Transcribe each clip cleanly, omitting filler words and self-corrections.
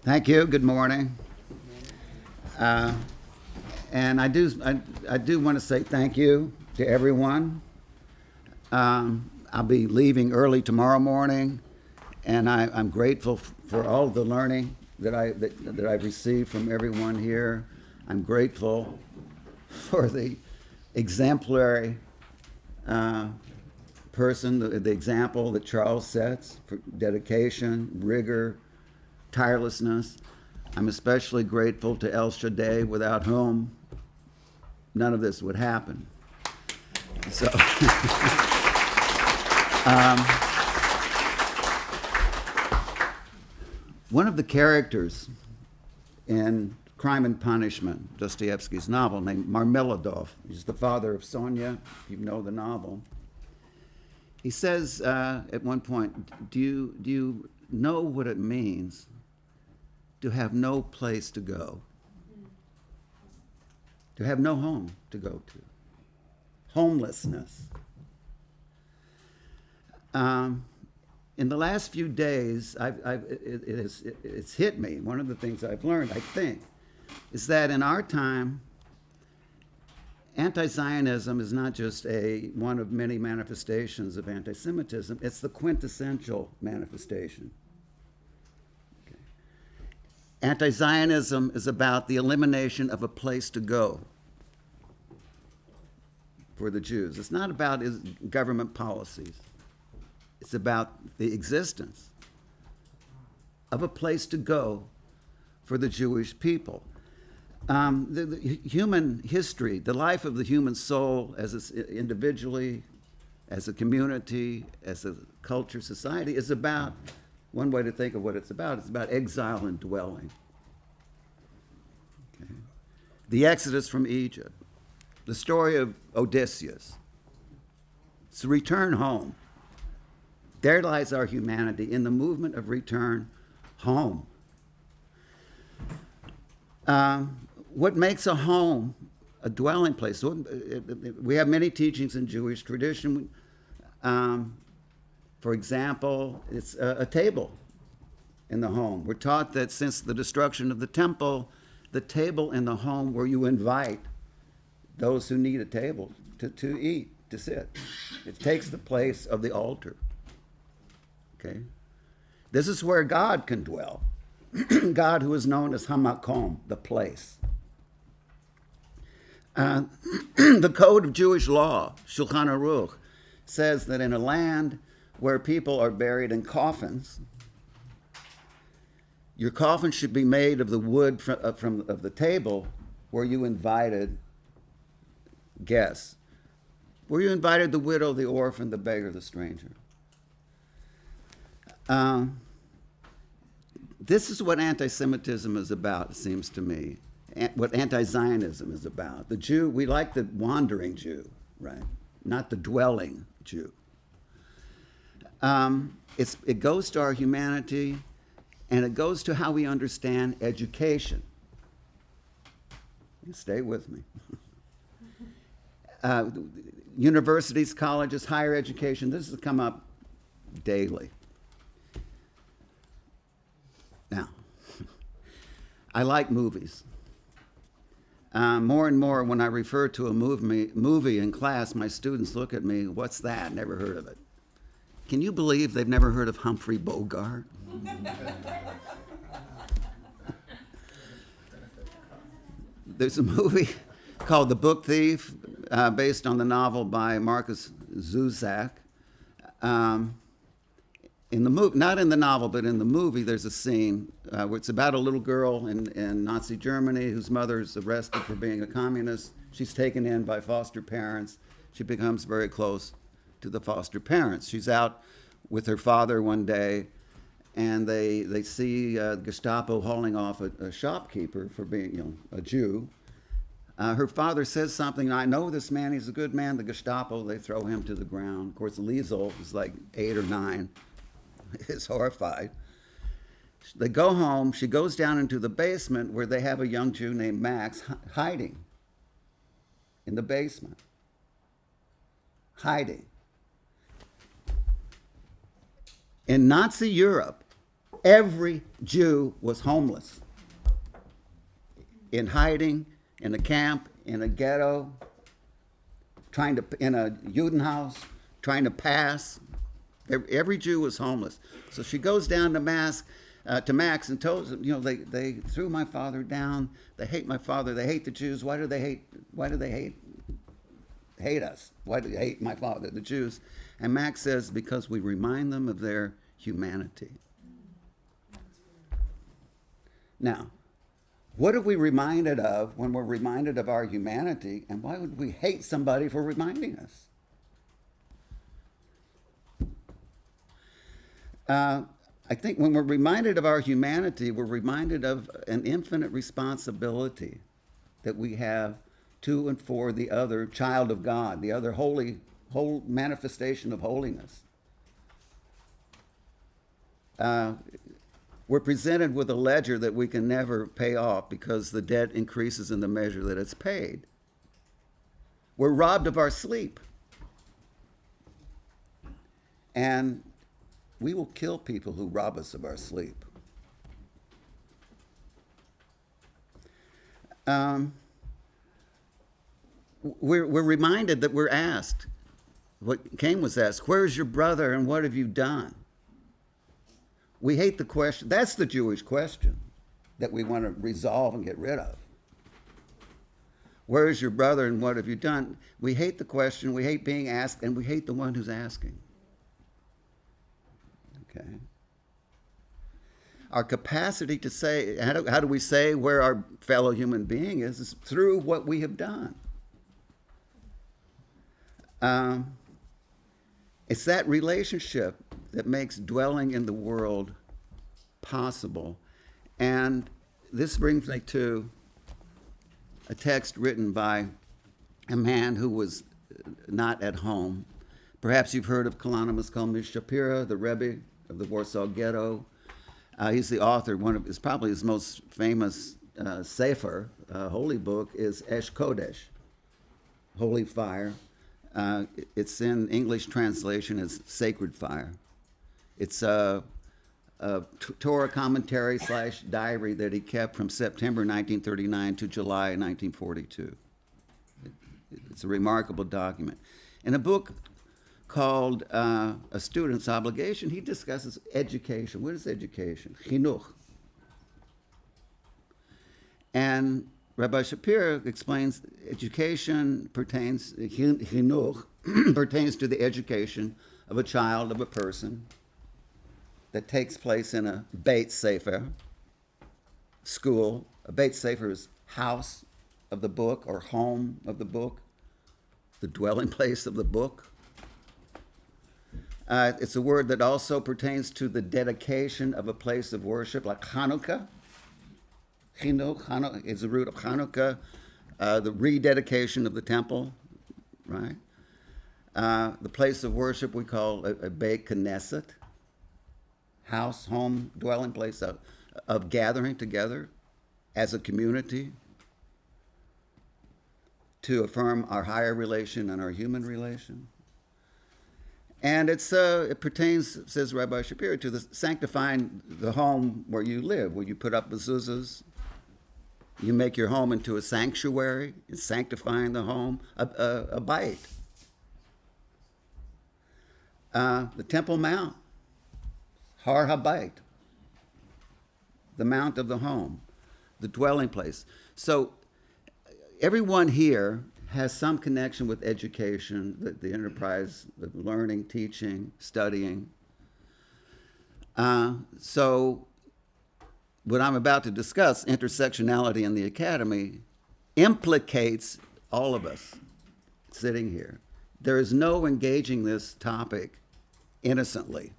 Thank you. Good morning. And I do want to say thank you to everyone. I'll be leaving early tomorrow morning, and I'm grateful for all the learning that I've received from everyone here. I'm grateful for the exemplary person, the example that Charles sets for dedication, rigor, tirelessness. I'm especially grateful to El Shaddai, without whom none of this would happen. So, one of the characters in Crime and Punishment, Dostoevsky's novel, named Marmeladov, he's the father of Sonia, if you know the novel. He says at one point, do you know what it means to have no place to go? To have no home to go to. Homelessness. In the last few days, it's hit me. One of the things I've learned, I think, is that in our time, anti-Zionism is not just one of many manifestations of anti-Semitism, it's the quintessential manifestation. Okay. Anti-Zionism is about the elimination of a place to go for the Jews. It's not about government policies. It's about the existence of a place to go for the Jewish people. The human history, the life of the human soul individually, as a community, as a culture, society, is about, one way to think of what it's about exile and dwelling. Okay. The Exodus from Egypt, the story of Odysseus. It's a return home. There lies our humanity in the movement of return home. What makes a home a dwelling place? We have many teachings in Jewish tradition. For example, it's a table in the home. We're taught that since the destruction of the temple, the table in the home where you invite those who need a table to eat, to sit. It takes the place of the altar. Okay? This is where God can dwell. God, who is known as Hamakom, the place. The code of Jewish law, Shulchan Aruch, says that in a land where people are buried in coffins, your coffin should be made of the wood of the table where you invited guests, where you invited the widow, the orphan, the beggar, the stranger. This is what anti-Semitism is about, it seems to me. What anti-Zionism is about. The Jew, we like the wandering Jew, right? Not the dwelling Jew. It goes to our humanity, and it goes to how we understand education. Stay with me. Universities, colleges, higher education, this has come up daily. Now, I like movies. More and more, when I refer to a movie in class, my students look at me, what's that? Never heard of it. Can you believe they've never heard of Humphrey Bogart? There's a movie called The Book Thief, based on the novel by Marcus Zusak. In the movie, not in the novel, but in the movie, there's a scene where it's about a little girl in Nazi Germany whose mother is arrested for being a communist. She's taken in by foster parents. She becomes very close to the foster parents. She's out with her father one day, and they see Gestapo hauling off a shopkeeper for being, a Jew. Her father says something, I know this man, he's a good man. The Gestapo, they throw him to the ground. Of course, Liesel is like 8 or 9. Is horrified. They go home. She goes down into the basement where they have a young Jew named Max hiding in the basement. Hiding. In Nazi Europe, Every Jew was homeless, in hiding, in a camp, in a ghetto, in a Judenhaus, trying to pass. Every Jew was homeless. So she goes down to Max and tells him, they threw my father down. They hate my father. They hate the Jews. Why do they hate us? Why do they hate my father, the Jews? And Max says, because we remind them of their humanity. Now, what are we reminded of when we're reminded of our humanity, and why would we hate somebody for reminding us? I think when we're reminded of our humanity, we're reminded of an infinite responsibility that we have to and for the other child of God, the other whole manifestation of holiness. We're presented with a ledger that we can never pay off because the debt increases in the measure that it's paid. We're robbed of our sleep. And we will kill people who rob us of our sleep. We're reminded that we're asked, what Cain was asked, where's your brother and what have you done? We hate the question. That's the Jewish question that we want to resolve and get rid of. Where is your brother and what have you done? We hate the question, we hate being asked, and we hate the one who's asking. Okay. Our capacity to say, how do we say where our fellow human being is through what we have done. It's that relationship that makes dwelling in the world possible. And this brings me to a text written by a man who was not at home. Perhaps you've heard of Kalonymus Kalmish Shapira, the Rebbe of the Warsaw Ghetto. He's the author. Probably his most famous sefer, holy book, is Esh Kodesh, Holy Fire. It's in English translation as Sacred Fire. It's a Torah commentary / diary that he kept from September 1939 to July 1942. It's a remarkable document. In a book called A Student's Obligation, he discusses education. What is education? Chinuch. And Rabbi Shapira explains chinuch pertains to the education of a child, of a person, that takes place in a Beit Sefer, school. A Beit Sefer is house of the book or home of the book, the dwelling place of the book. It's a word that also pertains to the dedication of a place of worship, like Hanukkah. Chinuch is the root of Hanukkah, the rededication of the temple, right? The place of worship we call a Beit Knesset, house, home, dwelling place of gathering together as a community to affirm our higher relation and our human relation. And it pertains, says Rabbi Shapiro, to sanctifying the home where you live, where you put up mezuzahs. You make your home into a sanctuary, sanctifying the home, a bait. The Temple Mount, Har HaBait, the mount of the home, the dwelling place. So everyone here has some connection with education, the enterprise of learning, teaching, studying. So what I'm about to discuss, intersectionality in the academy, implicates all of us sitting here. There is no engaging this topic innocently.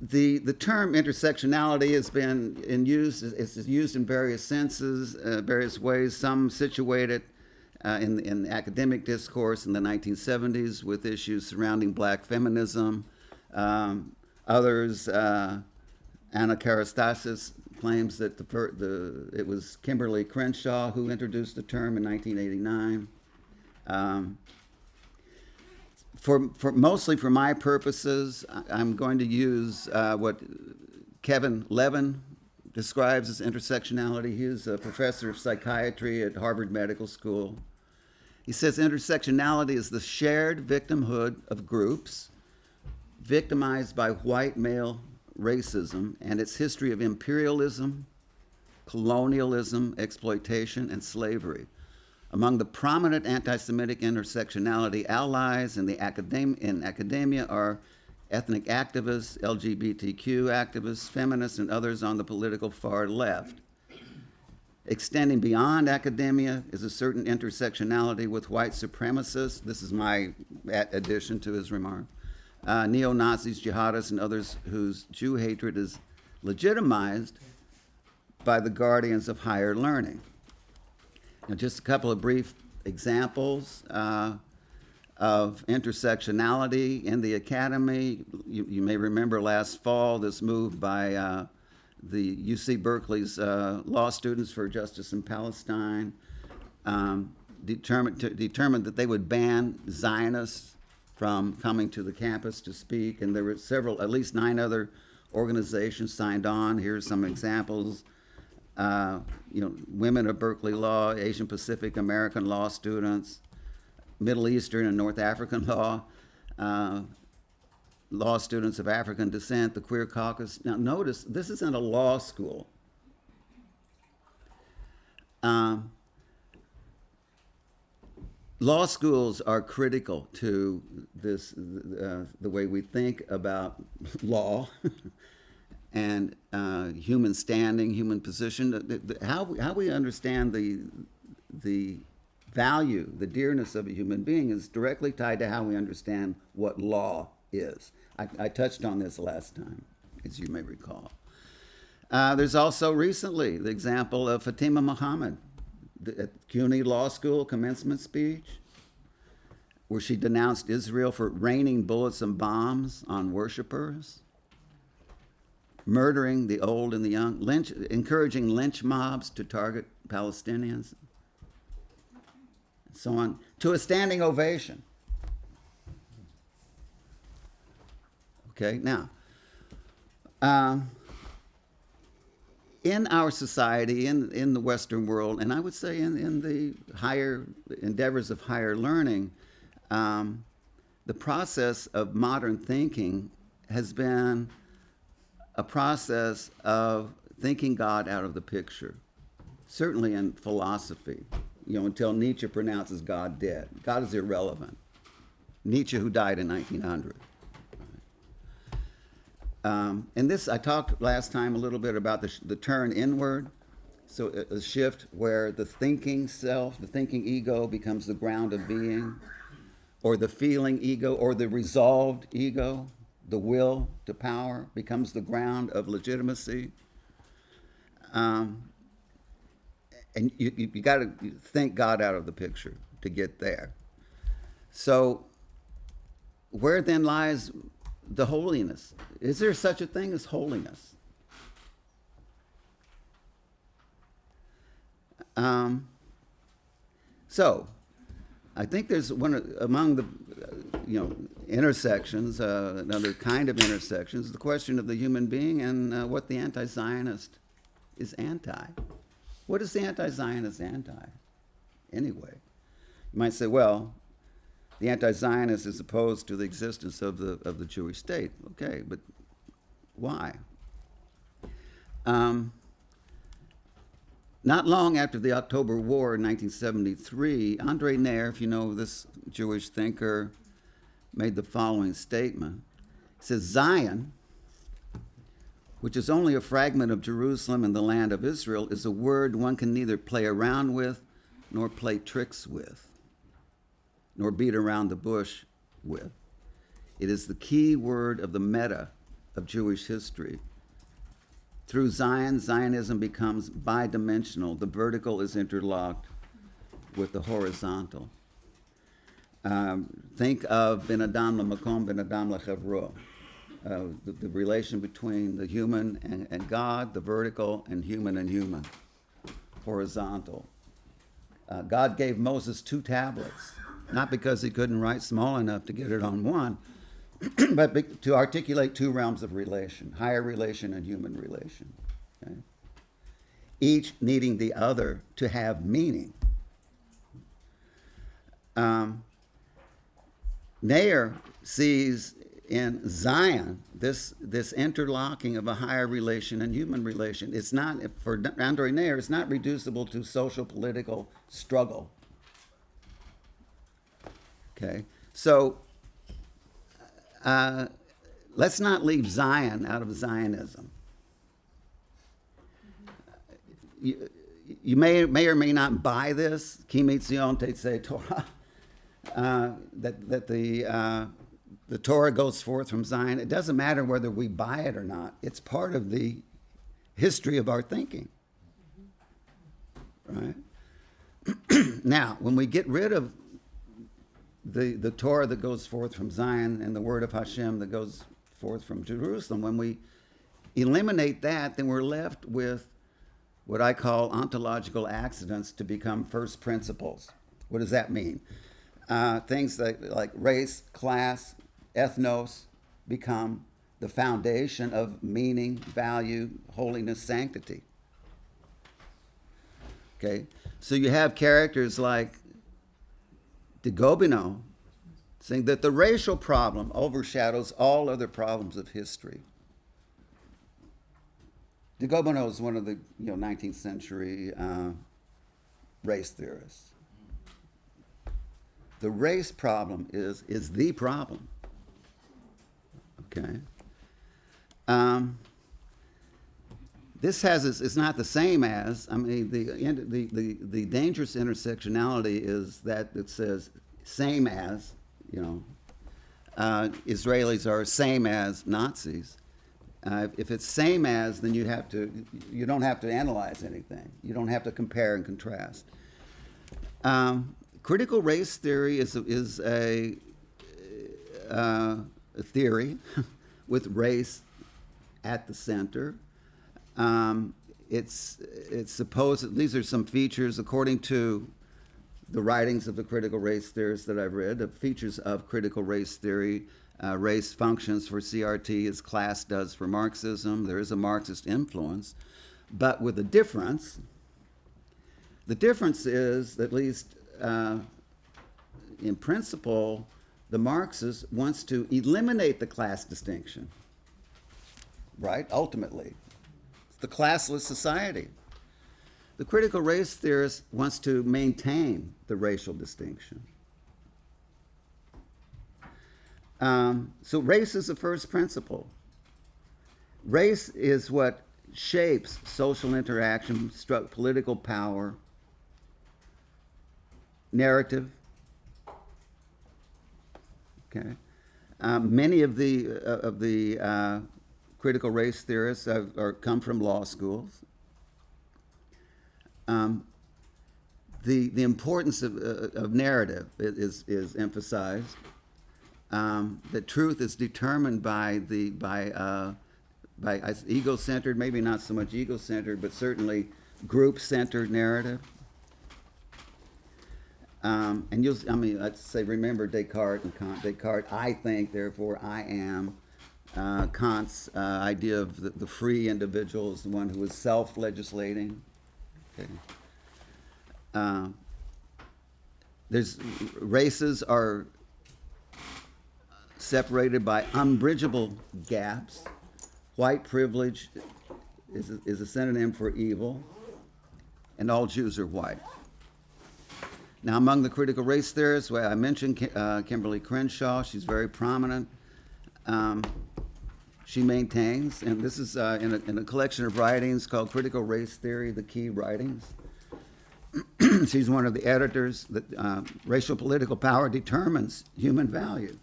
The term intersectionality has been is used in various senses, various ways. Some situate it in the academic discourse in the 1970s with issues surrounding black feminism. Others, Anna Karastasis claims that it was Kimberly Crenshaw who introduced the term in 1989. Mostly for my purposes, I'm going to use what Kevin Levin describes as intersectionality. He's a professor of psychiatry at Harvard Medical School. He says intersectionality is the shared victimhood of groups victimized by white male racism and its history of imperialism, colonialism, exploitation, and slavery. Among the prominent anti-Semitic intersectionality allies in academia are ethnic activists, LGBTQ activists, feminists, and others on the political far left. Extending beyond academia is a certain intersectionality with white supremacists. This is my addition to his remark. Neo-Nazis, jihadists, and others whose Jew hatred is legitimized by the guardians of higher learning. Now, just a couple of brief examples of intersectionality in the academy. You may remember last fall this move by the UC Berkeley's law students for justice in Palestine determined that they would ban Zionists from coming to the campus to speak, and there were at least 9 other organizations signed on. Here's some examples. Women of Berkeley Law, Asian Pacific American law students, Middle Eastern and North African law, law students of African descent, the Queer Caucus. Now notice, this isn't a law school. Law schools are critical to this, the way we think about law and human standing, human position. How we understand the value, the dearness of a human being is directly tied to how we understand what law is. I touched on this last time, as you may recall. There's also recently the example of Fatima Muhammad at CUNY Law School commencement speech, where she denounced Israel for raining bullets and bombs on worshipers, murdering the old and the young, encouraging lynch mobs to target Palestinians, and so on, to a standing ovation. Okay, now, in our society, in the Western world, and I would say in the higher endeavors of higher learning, the process of modern thinking has been a process of thinking God out of the picture, certainly in philosophy, until Nietzsche pronounces God dead. God is irrelevant. Nietzsche, who died in 1900. And this, I talked last time a little bit about the turn inward. So a shift where the thinking self, the thinking ego becomes the ground of being, or the feeling ego, or the resolved ego, the will to power becomes the ground of legitimacy. And you got to think God out of the picture to get there. So where then lies the holiness? Is there such a thing as holiness? So I think there's one among the intersections, another kind of intersections, the question of the human being and what the anti-Zionist is anti. What is the anti-Zionist anti anyway? You might say, well, the anti-Zionist is opposed to the existence of the Jewish state. Okay, but why? Not long after the October War in 1973, Andre Neher, if you know this Jewish thinker, made the following statement. He says, Zion, which is only a fragment of Jerusalem and the land of Israel, is a word one can neither play around with nor play tricks with, nor beat around the bush with. It is the key word of the meta of Jewish history. Through Zion, Zionism becomes bidimensional. The vertical is interlocked with the horizontal. Think of Ben Adam LaMakom, Ben Adam LaChavro. The relation between the human and God, the vertical, and human, horizontal. God gave Moses 2 tablets not because he couldn't write small enough to get it on one, but to articulate two realms of relation, higher relation and human relation. Okay? Each needing the other to have meaning. Neyer sees in Zion this interlocking of a higher relation and human relation. It's not, for Andre Neyer, it's not reducible to social political struggle. Okay, so let's not leave Zion out of Zionism. You may or may not buy this, Ki Mitzion Tetzei Torah, that the Torah goes forth from Zion. It doesn't matter whether we buy it or not. It's part of the history of our thinking, right? Now, when we get rid of the Torah that goes forth from Zion and the word of Hashem that goes forth from Jerusalem, when we eliminate that, then we're left with what I call ontological accidents to become first principles. What does that mean? Things like race, class, ethnos become the foundation of meaning, value, holiness, sanctity. Okay, so you have characters like de Gobineau saying that the racial problem overshadows all other problems of history. De Gobineau is one of the 19th century race theorists. The race problem is the problem. Okay. This is not the same as, I mean, the dangerous intersectionality is that it says same as, Israelis are same as Nazis. If it's same as, then you don't have to analyze anything. You don't have to compare and contrast. Critical race theory is a theory with race at the center. It's supposed, these are some features according to the writings of the critical race theorists that I've read, the features of critical race theory. Race functions for CRT as class does for Marxism. There is a Marxist influence, but with a difference. The difference is, at least in principle, the Marxist wants to eliminate the class distinction, right? Ultimately, it's the classless society. The critical race theorist wants to maintain the racial distinction. So race is the first principle. Race is what shapes social interaction, political power, narrative. Okay, many of the critical race theorists come from law schools. The importance of narrative is emphasized. That truth is determined by ego-centered, maybe not so much ego-centered, but certainly group-centered narrative. And let's say, remember Descartes and Kant. Descartes, I think, therefore I am. Kant's idea of the free individual is the one who is self-legislating. Okay. Races are separated by unbridgeable gaps. White privilege is a synonym for evil, and all Jews are white. Now, among the critical race theorists, I mentioned Kimberly Crenshaw. She's very prominent. She maintains, and this is in a collection of writings called Critical Race Theory, the Key Writings. She's one of the editors that racial political power determines human value.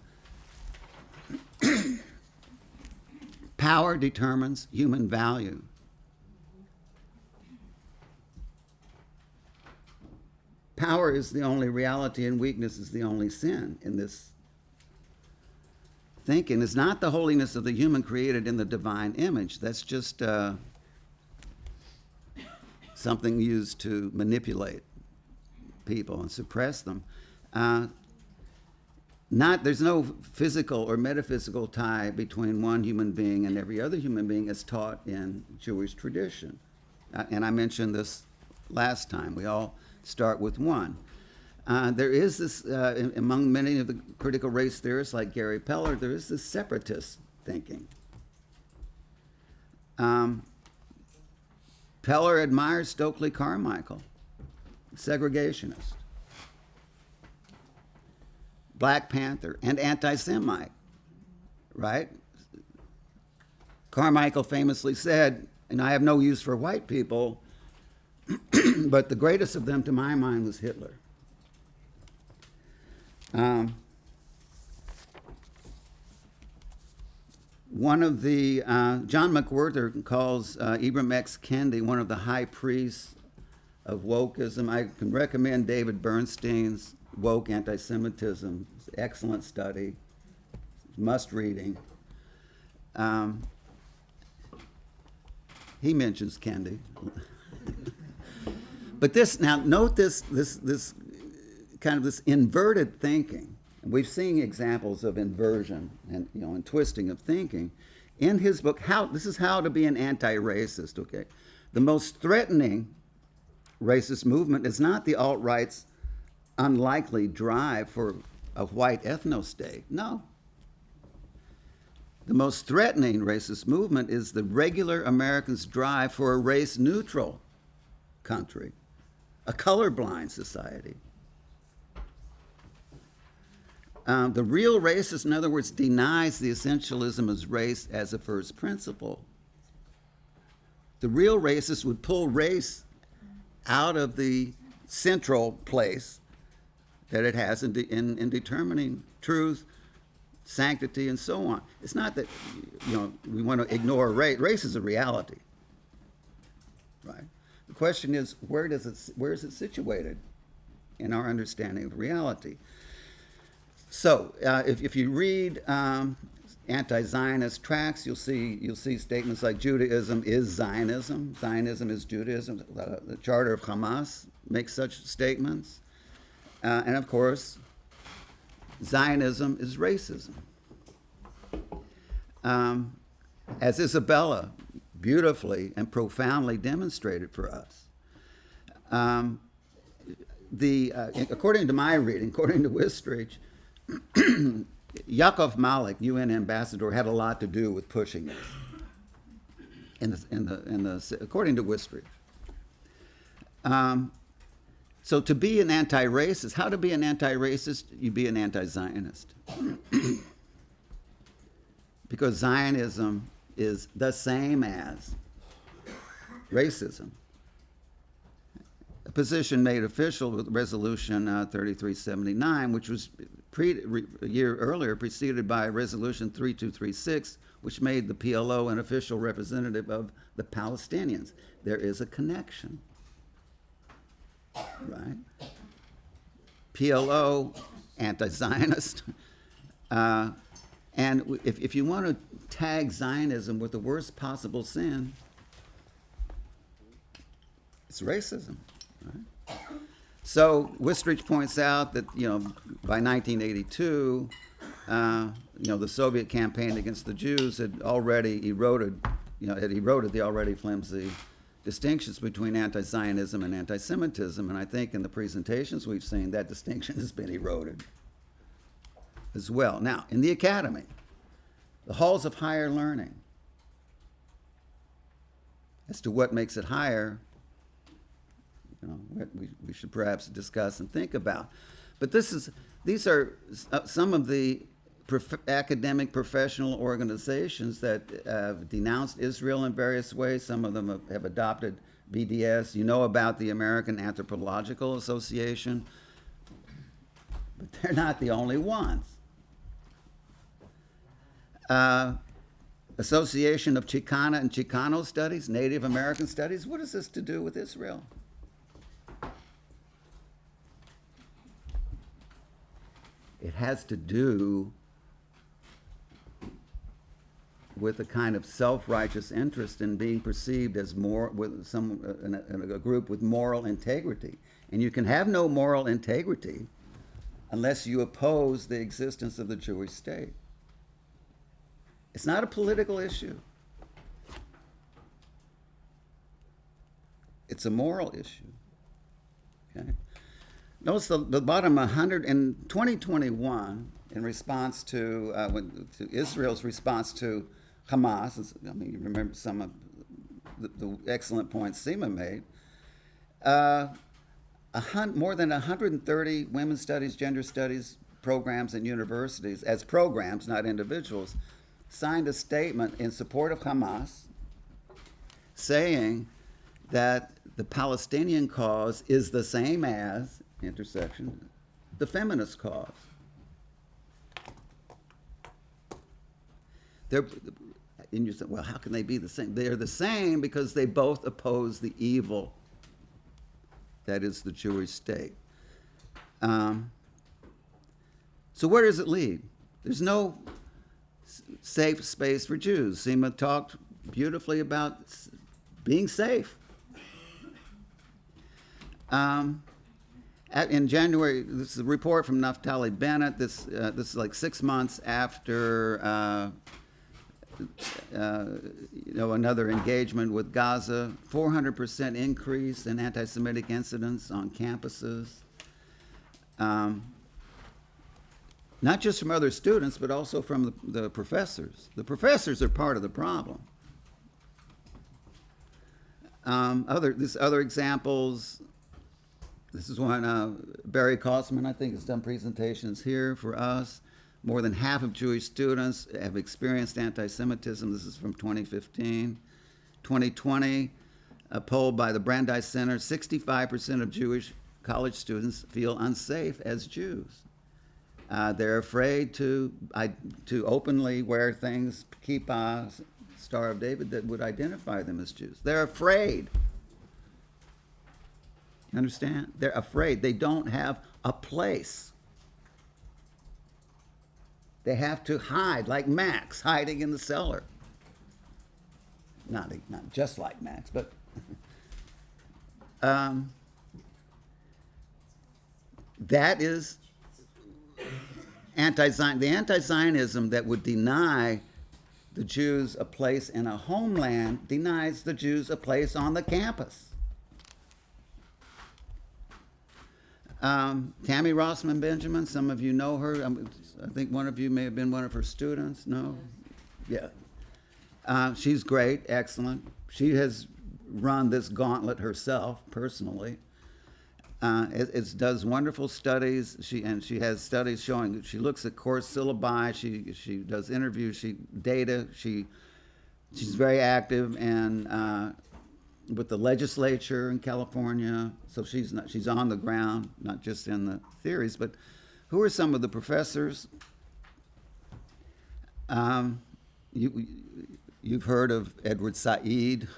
Power determines human value. Power is the only reality and weakness is the only sin in this thinking. It's not the holiness of the human created in the divine image. That's just something used to manipulate people and suppress them. there's no physical or metaphysical tie between one human being and every other human being as taught in Jewish tradition. And I mentioned this last time. We all start with one. There is this, among many of the critical race theorists like Gary Peller, there is this separatist thinking. Peller admires Stokely Carmichael, segregationist, Black Panther, and anti-Semite, right? Carmichael famously said, and I have no use for white people, but the greatest of them to my mind was Hitler. One of the, John McWhorter calls Ibram X. Kendi one of the high priests of wokeism. I can recommend David Bernstein's Woke Antisemitism. It's an excellent study, must reading. He mentions Kendi. But this, now note this kind of this inverted thinking. We've seen examples of inversion and and twisting of thinking. In his book, this is How to Be an Anti-Racist, okay? The most threatening racist movement is not the alt-right's unlikely drive for a white ethno-state. No. The most threatening racist movement is the regular Americans' drive for a race-neutral country, a colorblind society. The real racist, in other words, denies the essentialism of race as a first principle. The real racist would pull race out of the central place that it has in determining truth, sanctity, and so on. It's not that we want to ignore race. Race is a reality, right? The question is, where is it situated in our understanding of reality? So, if you read anti-Zionist tracts, you'll see statements like Judaism is Zionism, Zionism is Judaism. The Charter of Hamas makes such statements, and of course, Zionism is racism. As Isabella beautifully and profoundly demonstrated for us. According to my reading, according to Wistridge, Yaakov Malik, UN ambassador, had a lot to do with pushing this. According to Wistridge. So to be an anti-racist, how to be an anti-racist? You be an anti-Zionist. Because Zionism is the same as racism. A position made official with Resolution 3379, which was a year earlier preceded by Resolution 3236, which made the PLO an official representative of the Palestinians. There is a connection, right? PLO, anti-Zionist. And if you want to tag Zionism with the worst possible sin, it's racism. Right? So Wistridge points out that by 1982, the Soviet campaign against the Jews had already eroded the already flimsy distinctions between anti-Zionism and anti-Semitism, and I think in the presentations we've seen that distinction has been eroded as well. Now, in the academy, the halls of higher learning, as to what makes it higher, we should perhaps discuss and think about. But these are some of the academic professional organizations that have denounced Israel in various ways. Some of them have adopted BDS. You know about the American Anthropological Association, but they're not the only ones. Association of Chicana and Chicano Studies, Native American Studies. What has this to do with Israel? It has to do with a kind of self-righteous interest in being perceived as a group with moral integrity. And you can have no moral integrity unless you oppose the existence of the Jewish state. It's not a political issue. It's a moral issue. Okay? Notice the bottom 100 in 2021, in response to Israel's response to Hamas. I mean, you remember some of the excellent points Seema made. More than 130 women's studies, gender studies programs and universities, as programs, not individuals, signed a statement in support of Hamas, saying that the Palestinian cause is the same as, intersection, the feminist cause. And you say, well, how can they be the same? They're the same because they both oppose the evil that is the Jewish state. So where does it lead? There's no safe space for Jews. Seema talked beautifully about being safe. In January, this is a report from Naftali Bennett. This is like 6 months after another engagement with Gaza. 400% increase in anti-Semitic incidents on campuses. Not just from other students, but also from the professors. The professors are part of the problem. Other examples. This is one, Barry Kosman, I think, has done presentations here for us. More than half of Jewish students have experienced anti-Semitism. This is from 2015. 2020, a poll by the Brandeis Center, 65% of Jewish college students feel unsafe as Jews. They're afraid to openly wear things, kippah, Star of David, that would identify them as Jews. They're afraid. You understand? They're afraid. They don't have a place. They have to hide, like Max, hiding in the cellar. Not just like Max, but that is the anti-Zionism that would deny the Jews a place in a homeland denies the Jews a place on the campus. Tammy Rossman Benjamin, some of you know her. I think one of you may have been one of her students. No? Yeah. She's great, excellent. She has run this gauntlet herself, personally. It does wonderful studies. She has studies showing that she looks at course syllabi. She does interviews. Data. She's very active and with the legislature in California. So she's on the ground, not just in the theories. But who are some of the professors? You've heard of Edward Said.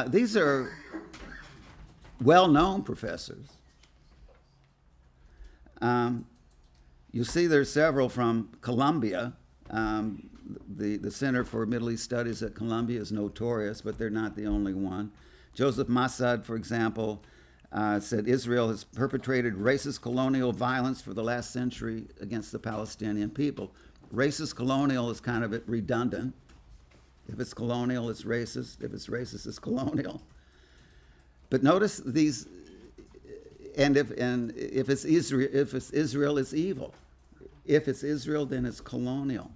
These are well-known professors. You see there's several from Columbia. The Center for Middle East Studies at Columbia is notorious, but they're not the only one. Joseph Massad, for example, said Israel has perpetrated racist colonial violence for the last century against the Palestinian people. Racist colonial is kind of redundant. If it's colonial, it's racist. If it's racist, it's colonial. But notice these, and if it's Israel, it's evil. If it's Israel, then it's colonial.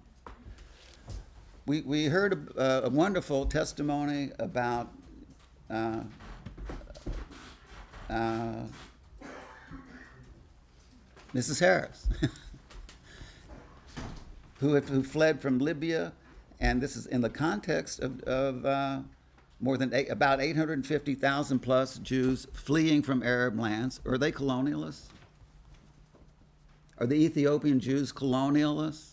We heard a wonderful testimony about Mrs. Harris, who fled from Libya, and this is in the context of more than about 850,000 plus Jews fleeing from Arab lands. Are they colonialists? Are the Ethiopian Jews colonialists?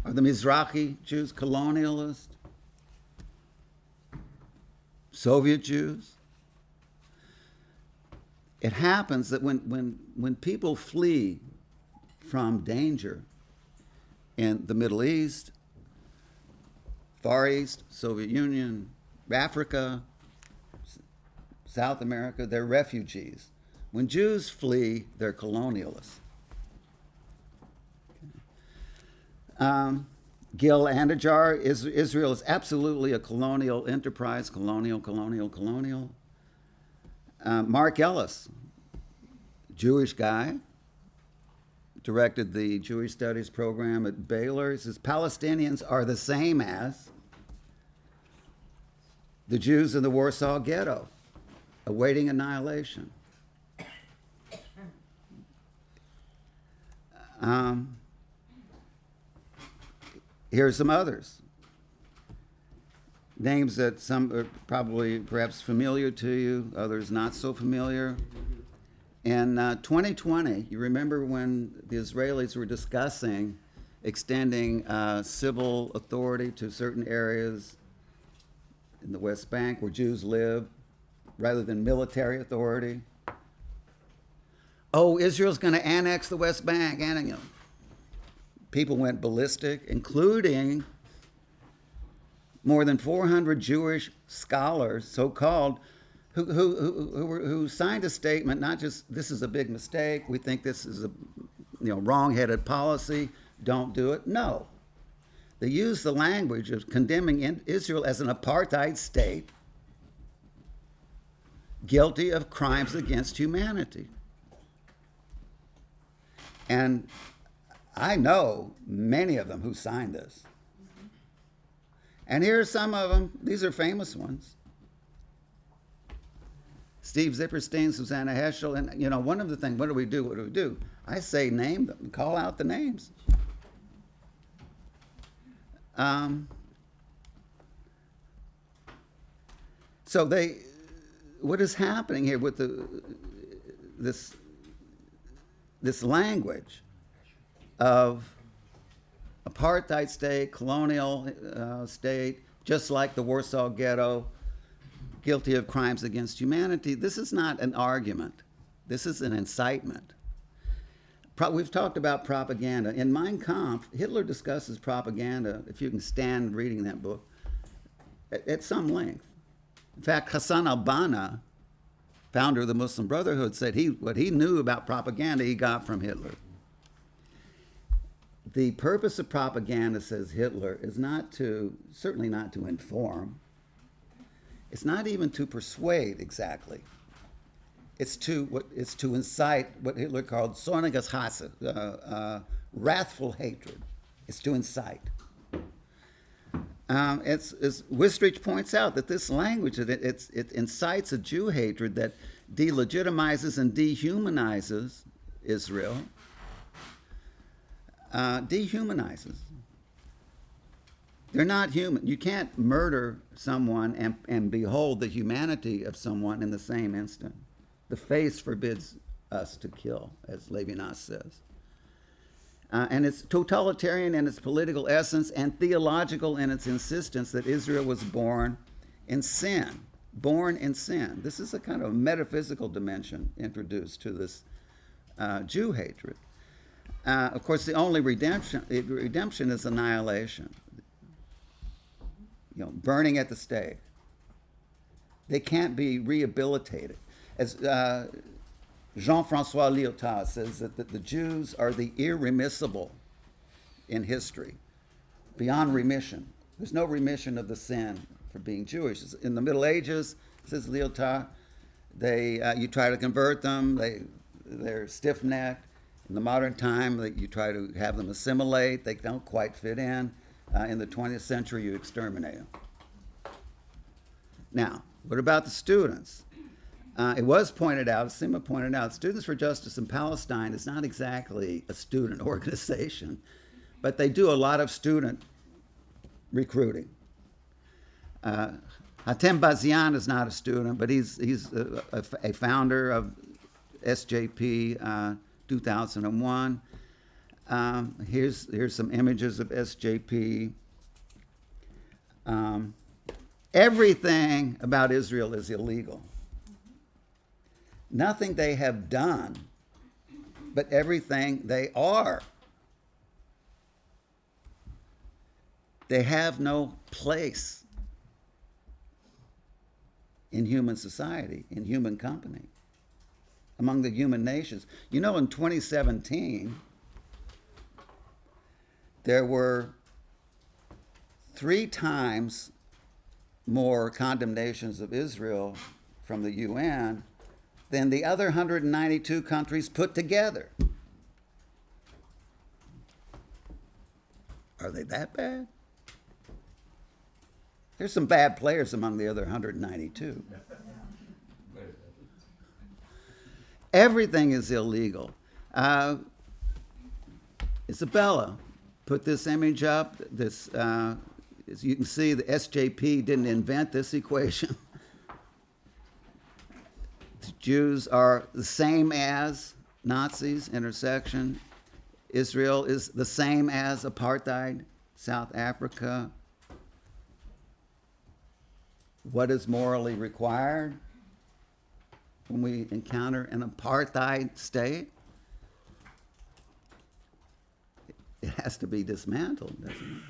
Are the Mizrahi Jews colonialists? Soviet Jews? It happens that when people flee from danger in the Middle East, Far East, Soviet Union, Africa, South America, they're refugees. When Jews flee, they're colonialists. Gil Andijar, Israel is absolutely a colonial enterprise, colonial. Mark Ellis, Jewish guy, directed the Jewish Studies program at Baylor. He says Palestinians are the same as the Jews in the Warsaw Ghetto, awaiting annihilation. Here's some others. Names that some are probably perhaps familiar to you, others not so familiar. In 2020, you remember when the Israelis were discussing extending civil authority to certain areas in the West Bank where Jews live, rather than military authority? Oh, Israel's going to annex the West Bank. People went ballistic, including more than 400 Jewish scholars, so-called, who signed a statement, not just, this is a big mistake, we think this is a wrong-headed policy, don't do it. No. They used the language of condemning Israel as an apartheid state, guilty of crimes against humanity. And I know many of them who signed this. And here are some of them. These are famous ones. Steve Zipperstein, Susanna Heschel. And, one of the things, what do we do? I say name them, call out the names. So what is happening here with this language of apartheid state, colonial state, just like the Warsaw Ghetto, guilty of crimes against humanity? This is not an argument. This is an incitement. We've talked about propaganda. In Mein Kampf, Hitler discusses propaganda, if you can stand reading that book, at some length. In fact, Hassan al-Banna, founder of the Muslim Brotherhood, said what he knew about propaganda he got from Hitler. The purpose of propaganda, says Hitler, is certainly not to inform. It's not even to persuade exactly. It's to incite what Hitler called Zorniges Hasse, wrathful hatred. It's to incite. As Wistrich points out, that this language, it incites a Jew hatred that delegitimizes and dehumanizes Israel. Dehumanizes. They're not human. You can't murder someone and behold the humanity of someone in the same instant. The face forbids us to kill, as Levinas says. And it's totalitarian in its political essence and theological in its insistence that Israel was born in sin. Born in sin. This is a kind of metaphysical dimension introduced to this Jew hatred. Of course, the only redemption is annihilation. Burning at the stake. They can't be rehabilitated. As Jean-Francois Lyotard says, that the Jews are the irremissible in history, beyond remission. There's no remission of the sin for being Jewish. In the Middle Ages, says Lyotard, you try to convert them, they're stiff-necked. In the modern time, you try to have them assimilate. They don't quite fit in. In the 20th century, you exterminate them. Now, what about the students? It was pointed out, Sima pointed out, Students for Justice in Palestine is not exactly a student organization, but they do a lot of student recruiting. Hatem Bazian is not a student, but he's a founder of SJP 2001. Here's some images of SJP. Everything about Israel is illegal. Nothing they have done, but everything they are. They have no place. in human society, in human company, among the human nations. You know, in 2017, there were 3 times more condemnations of Israel from the UN than the other 192 countries put together. Are they that bad? There's some bad players among the other 192. Everything is illegal. Isabella put this image up. This, as you can see, the SJP didn't invent this equation. The Jews are the same as Nazis, intersection. Israel is the same as apartheid, South Africa. What is morally required when we encounter an apartheid state? It has to be dismantled, doesn't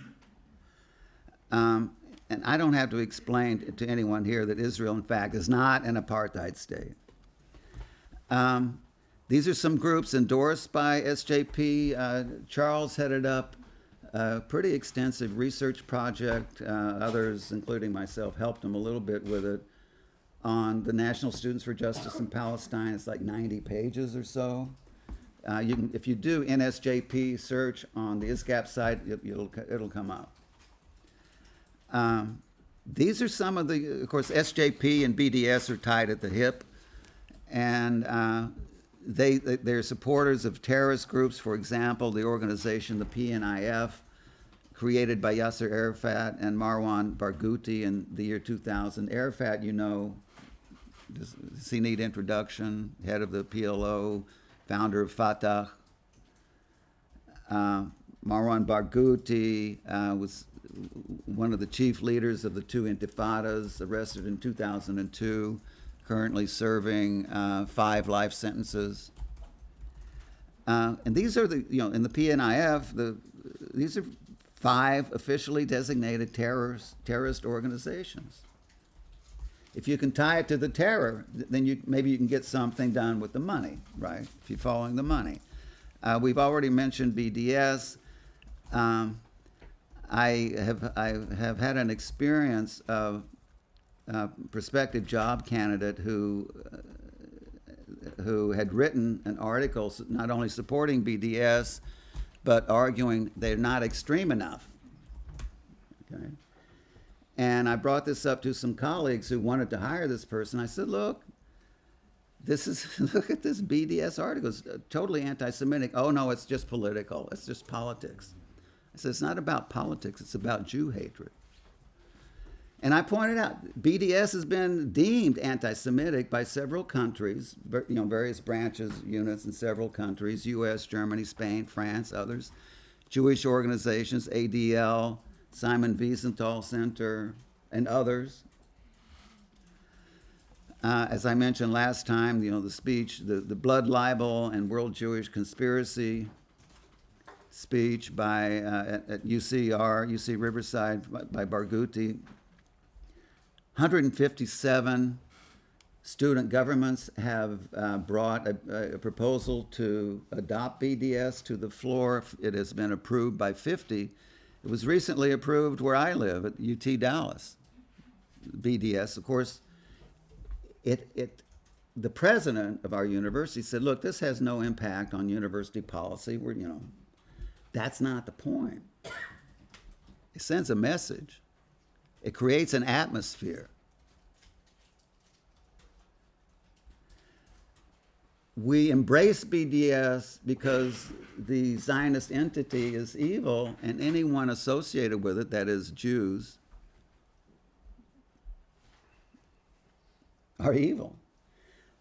it? And I don't have to explain to anyone here that Israel, in fact, is not an apartheid state. These are some groups endorsed by SJP. Charles headed up a pretty extensive research project. Others, including myself, helped him a little bit with it on the National Students for Justice in Palestine. It's like 90 pages or so. If you do NSJP search on the ISGAP site, it'll come up. These are some of the, of course, SJP and BDS are tied at the hip, and they're supporters of terrorist groups. For example, the organization, the PNIF, created by Yasser Arafat and Marwan Barghouti in the year 2000. Arafat, you know, does he need introduction? Head of the PLO, founder of Fatah. Marwan Barghouti was one of the chief leaders of the 2 intifadas, arrested in 2002, currently serving 5 life sentences. And these are the, in the PNIF, these are 5 officially designated terrorist organizations. If you can tie it to the terror, then maybe you can get something done with the money, right? If you're following the money. We've already mentioned BDS. I have had an experience of a prospective job candidate who had written an article not only supporting BDS, but arguing they're not extreme enough. Okay? And I brought this up to some colleagues who wanted to hire this person. I said, look, look at this BDS article. It's totally anti-Semitic. Oh, no, it's just political. It's just politics. I said, it's not about politics. It's about Jew hatred. And I pointed out, BDS has been deemed anti-Semitic by several countries, various branches, units in several countries, U.S., Germany, Spain, France, others, Jewish organizations, ADL, Simon Wiesenthal Center, and others. As I mentioned last time, the speech, the blood libel and World Jewish Conspiracy speech by at UC Riverside by Barghouti. 157 student governments have brought a proposal to adopt BDS to the floor. It has been approved by 50. It was recently approved where I live at UT Dallas. BDS, of course, the president of our university said, look, this has no impact on university policy. That's not the point. It sends a message. It creates an atmosphere. We embrace BDS because the Zionist entity is evil, and anyone associated with it, that is Jews, are evil.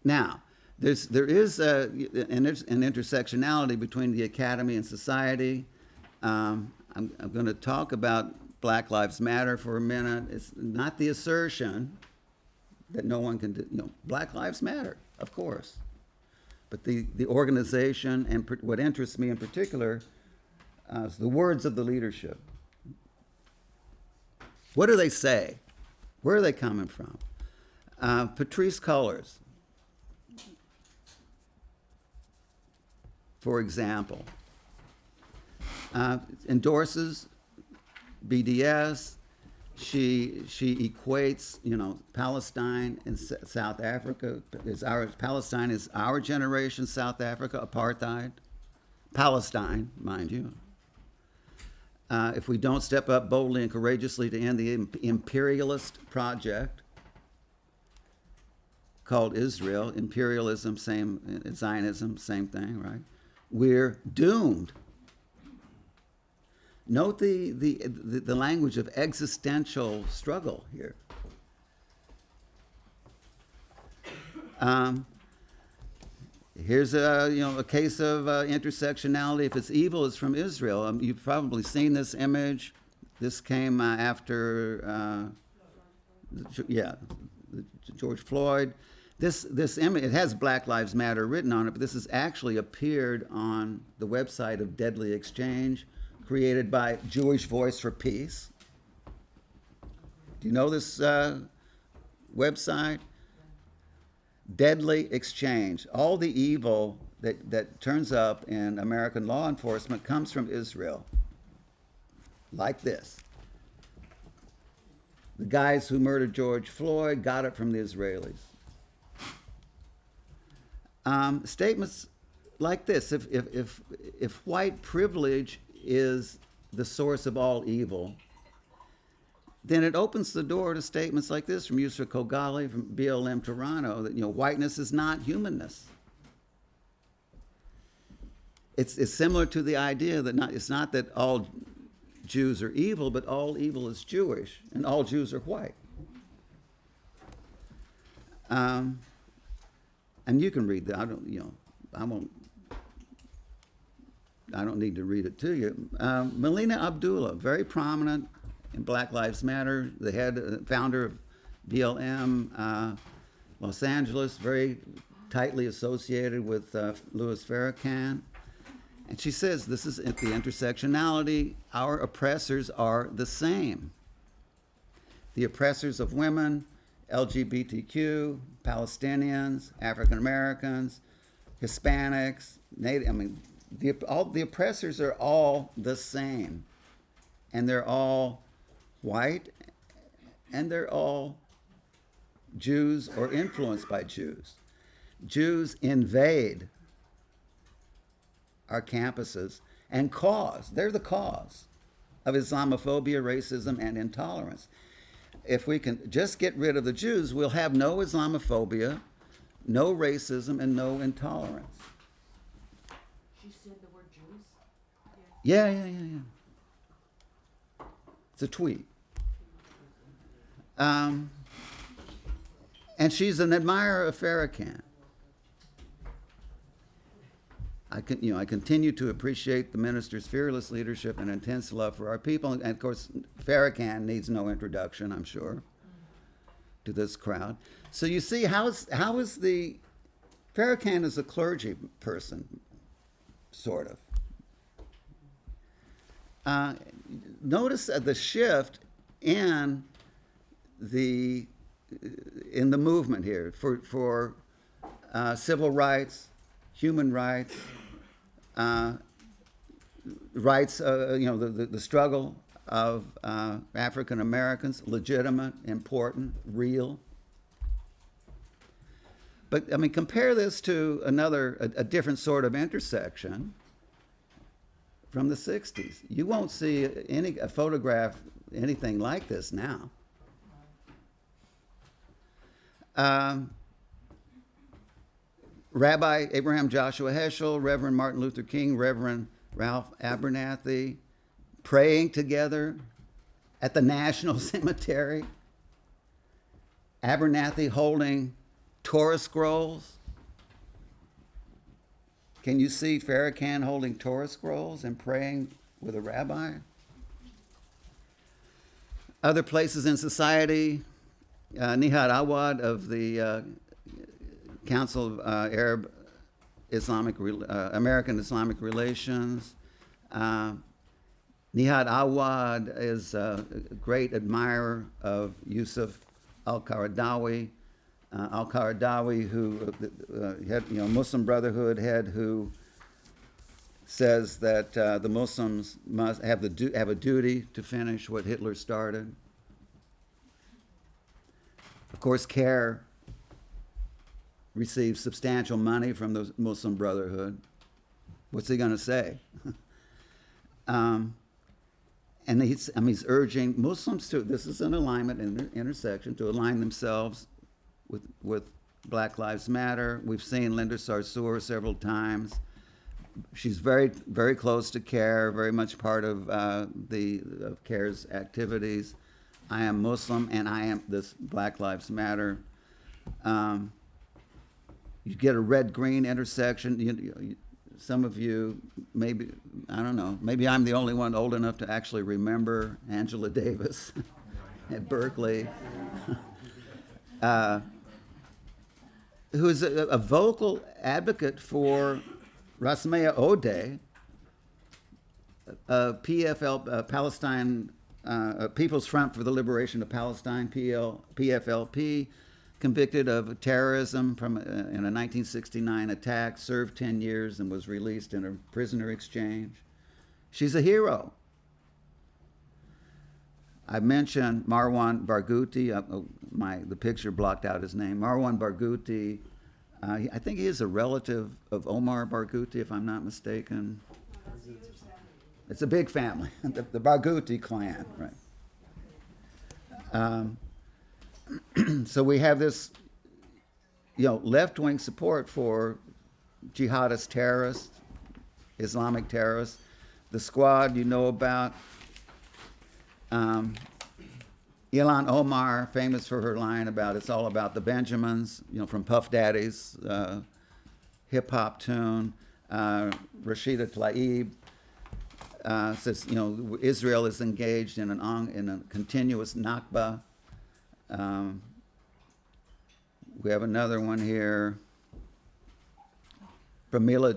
Now, there is an intersectionality between the academy and society. I'm going to talk about Black Lives Matter for a minute. It's not the assertion that no one can do. Black Lives Matter, of course. But the organization, and what interests me in particular, is the words of the leadership. What do they say? Where are they coming from? Patrisse Cullors, for example, endorses BDS. She equates, Palestine and South Africa. Palestine is our generation, South Africa, apartheid. Palestine, mind you. If we don't step up boldly and courageously to end the imperialist project called Israel, imperialism, same, Zionism, same thing, right? We're doomed. Note the language of existential struggle here. Here's a case of intersectionality. If it's evil, it's from Israel. You've probably seen this image. This came after, George Floyd. This image, it has Black Lives Matter written on it, but this has actually appeared on the website of Deadly Exchange, created by Jewish Voice for Peace. Do you know this website? Deadly Exchange. All the evil that turns up in American law enforcement comes from Israel. Like this. The guys who murdered George Floyd got it from the Israelis. Statements like this, if white privilege is the source of all evil, then it opens the door to statements like this from Yusra Kogali from BLM Toronto that whiteness is not humanness. It's similar to the idea that it's not that all Jews are evil, but all evil is Jewish and all Jews are white. And you can read that. I don't need to read it to you. Melina Abdullah, very prominent in Black Lives Matter, the founder of BLM Los Angeles, very tightly associated with Louis Farrakhan. And she says, this is at the intersectionality, our oppressors are the same. The oppressors of women, LGBTQ, Palestinians, African Americans, Hispanics, Native, the oppressors are all the same. And they're all white, and they're all Jews or influenced by Jews. Jews invade our campuses and they're the cause of Islamophobia, racism, and intolerance. If we can just get rid of the Jews, we'll have no Islamophobia, no racism, and no intolerance. She said the word Jews? Yeah. It's a tweet. And she's an admirer of Farrakhan. I continue to appreciate the minister's fearless leadership and intense love for our people. And of course, Farrakhan needs no introduction, I'm sure, to this crowd. So you see, how is Farrakhan is a clergy person, sort of. Notice the shift in the movement here for civil rights, human rights, the struggle of African Americans, legitimate, important, real. But compare this to a different sort of intersection from the 60s. You won't see a photograph, anything like this now. Rabbi Abraham Joshua Heschel, Reverend Martin Luther King, Reverend Ralph Abernathy, praying together at the National Cemetery. Abernathy holding Torah scrolls. Can you see Farrakhan holding Torah scrolls and praying with a rabbi? Other places in society, Nihad Awad of the Council of American Islamic Relations. Nihad Awad is a great admirer of Yusuf al-Qaradawi, Al-Qaradawi, who had, Muslim Brotherhood head, who says that the Muslims must have a duty to finish what Hitler started. Of course, CARE receives substantial money from the Muslim Brotherhood. What's he going to say? And he's urging Muslims to, this is an alignment, intersection, to align themselves with Black Lives Matter. We've seen Linda Sarsour several times. She's very, very close to CARE, very much part of CARE's activities. I am Muslim, and I am this Black Lives Matter. You get a red-green intersection. Some of you, maybe, I don't know, maybe I'm the only one old enough to actually remember Angela Davis at Berkeley, who's a vocal advocate for Rasmea Odeh, PFL, Palestine, People's Front for the Liberation of Palestine, PFLP, convicted of terrorism in a 1969 attack, served 10 years and was released in a prisoner exchange. She's a hero. I mentioned Marwan Barghouti. The picture blocked out his name. Marwan Barghouti, I think he is a relative of Omar Barghouti, if I'm not mistaken. It's a big family, the Barghouti clan, right? So we have this, left-wing support for jihadist terrorists, Islamic terrorists. The Squad, you know about. Ilhan Omar, famous for her line about it's all about the Benjamins, from Puff Daddy's hip-hop tune. Rashida Tlaib says, Israel is engaged in a continuous Nakba. We have another one here. Pramila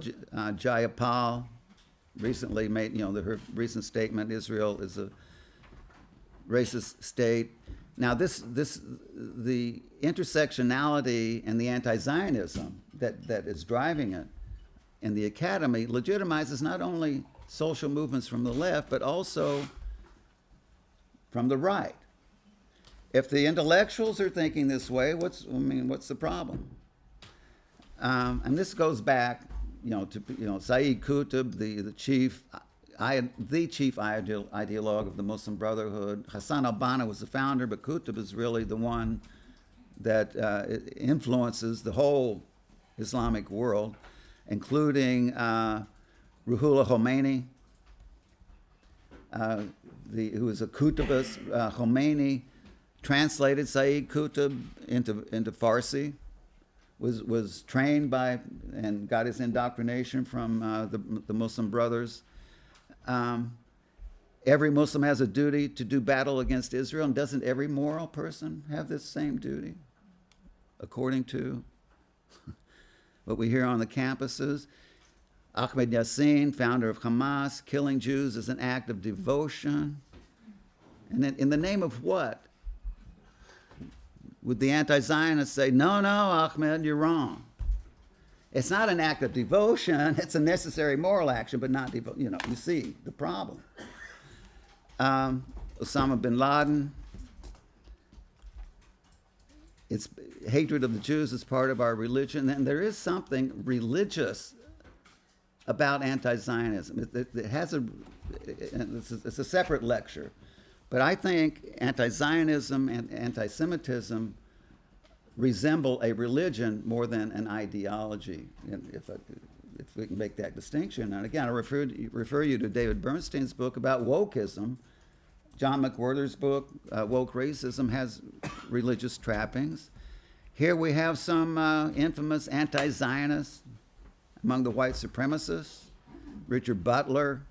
Jayapal recently made, her recent statement, Israel is a racist state. Now the intersectionality and the anti-Zionism that is driving it in the academy legitimizes not only social movements from the left, but also from the right. If the intellectuals are thinking this way, what's the problem? And this goes back, to Saeed Qutb, the chief ideologue of the Muslim Brotherhood. Hassan al-Banna was the founder, but Qutb is really the one that influences the whole Islamic world, including Ruhollah Khomeini, who is a Qutbist. Khomeini translated Saeed Qutb into Farsi, was trained by and got his indoctrination from the Muslim Brothers. Every Muslim has a duty to do battle against Israel, and doesn't every moral person have this same duty, according to what we hear on the campuses? Ahmed Yassin, founder of Hamas, killing Jews is an act of devotion. And then in the name of what? Would the anti-Zionists say, no, Ahmed, you're wrong. It's not an act of devotion, it's a necessary moral action, but not devotion. You see the problem. Osama bin Laden, it's hatred of the Jews is part of our religion, and there is something religious about anti-Zionism. It's a separate lecture. But I think anti-Zionism and anti-Semitism resemble a religion more than an ideology, if we can make that distinction. And again, I refer you to David Bernstein's book about wokeism. John McWhorter's book, Woke Racism, has religious trappings. Here we have some infamous anti-Zionists among the white supremacists. Richard Butler.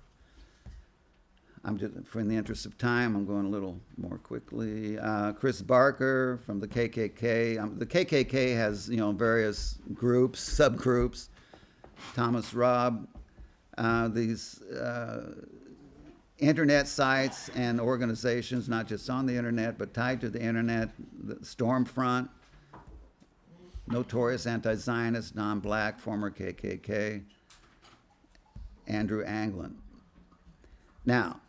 For in the interest of time, I'm going a little more quickly. Chris Barker from the KKK. The KKK has, various groups, subgroups. Thomas Robb. These internet sites and organizations, not just on the internet, but tied to the internet. The Stormfront, notorious anti-Zionist, non-black, former KKK, Andrew Anglin. Now,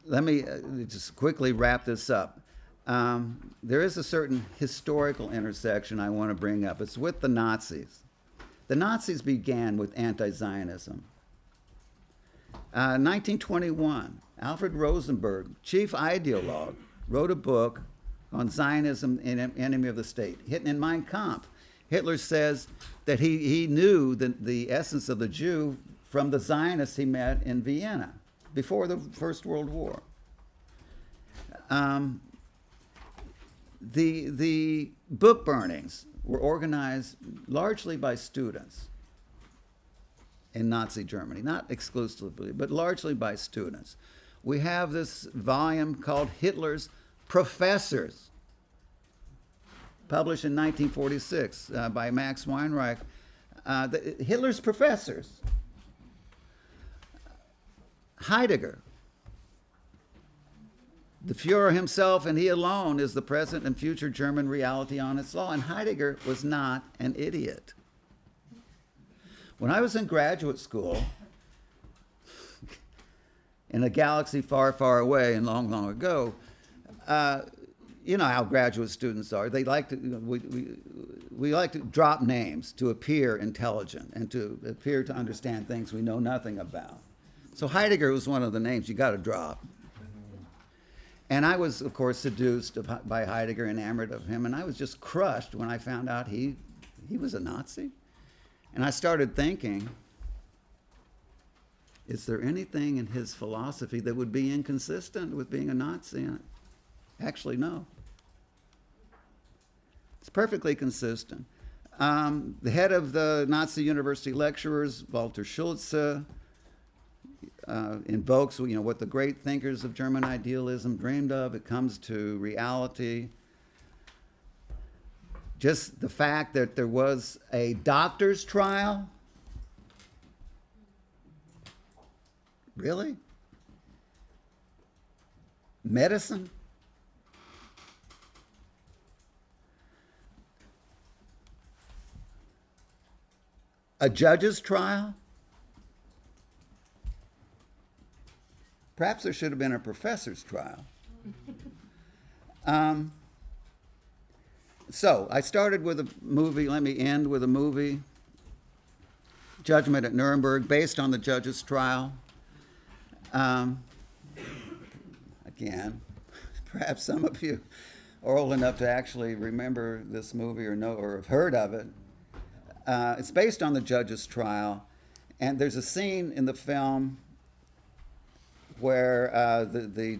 let me just quickly wrap this up. There is a certain historical intersection I want to bring up. It's with the Nazis. The Nazis began with anti-Zionism. 1921, Alfred Rosenberg, chief ideologue, wrote a book on Zionism, Enemy of the State. In Mein Kampf, Hitler says that he knew the essence of the Jew from the Zionists he met in Vienna before the First World War. The book burnings were organized largely by students in Nazi Germany, not exclusively, but largely by students. We have this volume called Hitler's Professors, published in 1946 by Max Weinreich. Hitler's Professors. Heidegger. The Fuhrer himself and he alone is the present and future German reality on its law. And Heidegger was not an idiot. When I was in graduate school, in a galaxy far, far away and long, long ago, you know how graduate students are. They like to, we like to drop names to appear intelligent and to appear to understand things we know nothing about. So Heidegger was one of the names you got to drop. And I was, of course, seduced by Heidegger, enamored of him, and I was just crushed when I found out he was a Nazi. And I started thinking, is there anything in his philosophy that would be inconsistent with being a Nazi? And actually, no. It's perfectly consistent. The head of the Nazi University lecturers, Walter Schulze, invokes what the great thinkers of German idealism dreamed of. It comes to reality. Just the fact that there was a doctor's trial. Really? Medicine? A judge's trial? Perhaps there should have been a professor's trial. So I started with a movie. Let me end with a movie, Judgment at Nuremberg, based on the judge's trial. Again, perhaps some of you are old enough to actually remember this movie or know or have heard of it. It's based on the judge's trial, and there's a scene in the film where the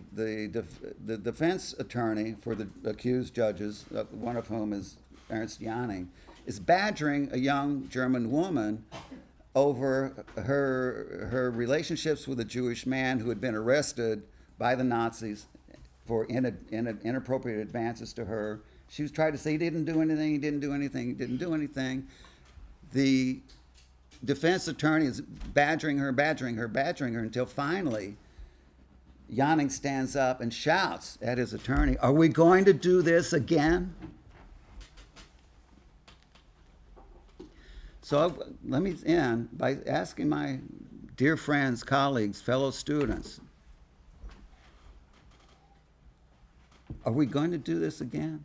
defense attorney for the accused judges, one of whom is Ernst Janning, is badgering a young German woman over her relationships with a Jewish man who had been arrested by the Nazis for inappropriate advances to her. She was trying to say he didn't do anything, he didn't do anything, he didn't do anything. The defense attorney is badgering her until finally Janning stands up and shouts at his attorney, "Are we going to do this again?" So let me end by asking my dear friends, colleagues, fellow students, are we going to do this again?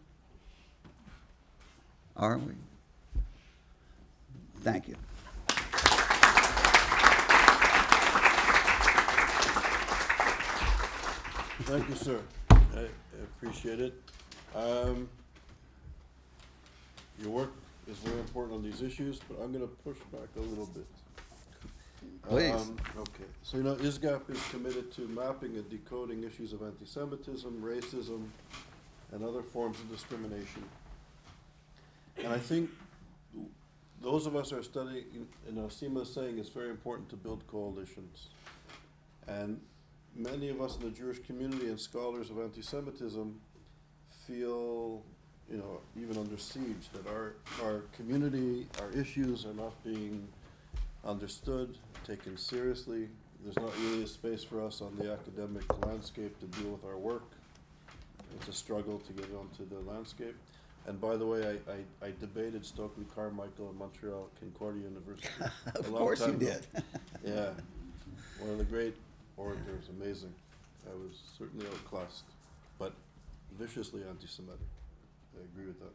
Are we? Thank you. Thank you, sir. I appreciate it. Your work is very important on these issues, but I'm going to push back a little bit. Please. Okay. So, ISGAP is committed to mapping and decoding issues of anti-Semitism, racism, and other forms of discrimination. And I think those of us who are studying, Seema is saying it's very important to build coalitions. And many of us in the Jewish community and scholars of anti-Semitism feel, even under siege, that our community, our issues are not being understood, taken seriously. There's not really a space for us on the academic landscape to deal with our work. It's a struggle to get onto the landscape. And by the way, I debated Stokely Carmichael in Montreal, Concordia University. Of a long course you time ago. did. Yeah, one of the great orators, amazing. I was certainly outclassed, but viciously anti-Semitic. I agree with that.